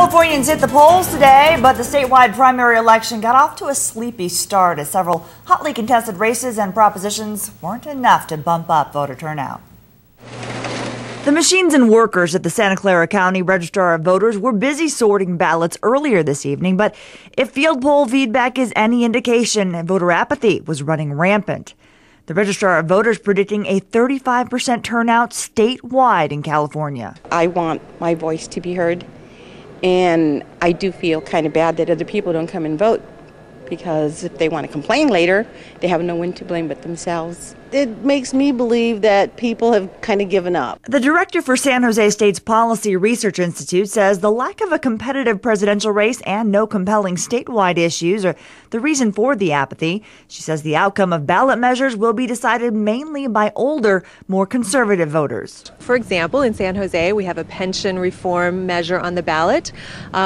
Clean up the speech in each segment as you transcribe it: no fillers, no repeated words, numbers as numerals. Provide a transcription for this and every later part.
Californians hit the polls today, but the statewide primary election got off to a sleepy start as several hotly contested races and propositions weren't enough to bump up voter turnout. The machines and workers at the Santa Clara County Registrar of Voters were busy sorting ballots earlier this evening, but if field poll feedback is any indication, voter apathy was running rampant. The Registrar of Voters predicting a 35% turnout statewide in California. I want my voice to be heard, and I do feel kind of bad that other people don't come and vote, because if they want to complain later, they have no one to blame but themselves. It makes me believe that people have kind of given up. The director for San Jose State's Policy Research Institute says the lack of a competitive presidential race and no compelling statewide issues are the reason for the apathy. She says the outcome of ballot measures will be decided mainly by older, more conservative voters. For example, in San Jose, we have a pension reform measure on the ballot,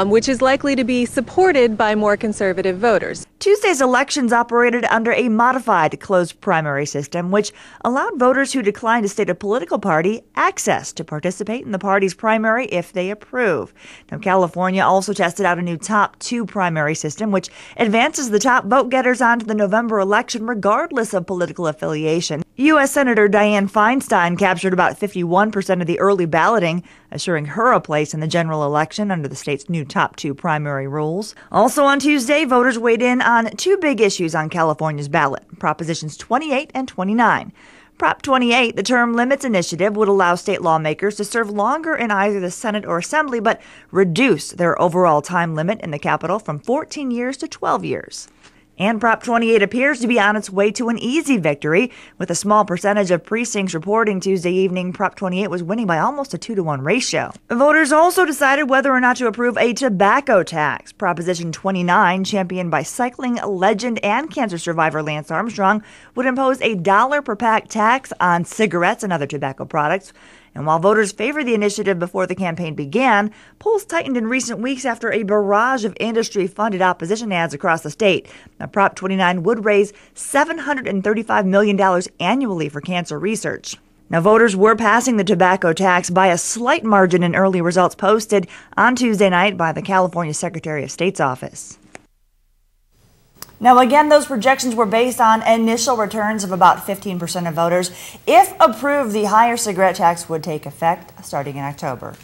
which is likely to be supported by more conservative voters. Tuesday's elections operated under a modified closed primary system, which allowed voters who declined to state a political party access to participate in the party's primary if they approve. Now, California also tested out a new top two primary system, which advances the top vote getters onto the November election regardless of political affiliation. U.S. Senator Dianne Feinstein captured about 51% of the early balloting, assuring her a place in the general election under the state's new top two primary rules. Also on Tuesday, voters weighed in on two big issues on California's ballot, Propositions 28 and 29. Prop 28, the term limits initiative, would allow state lawmakers to serve longer in either the Senate or Assembly, but reduce their overall time limit in the Capitol from 14 years to 12 years. And Prop 28 appears to be on its way to an easy victory. With a small percentage of precincts reporting Tuesday evening, Prop 28 was winning by almost a 2-to-1 ratio. Voters also decided whether or not to approve a tobacco tax. Proposition 29, championed by cycling legend and cancer survivor Lance Armstrong, would impose a $1 per pack tax on cigarettes and other tobacco products. And while voters favored the initiative before the campaign began, polls tightened in recent weeks after a barrage of industry-funded opposition ads across the state. Now, Prop 29 would raise $735 million annually for cancer research. Now, voters were passing the tobacco tax by a slight margin in early results posted on Tuesday night by the California Secretary of State's office. Now, again, those projections were based on initial returns of about 15% of voters. If approved, the higher cigarette tax would take effect starting in October.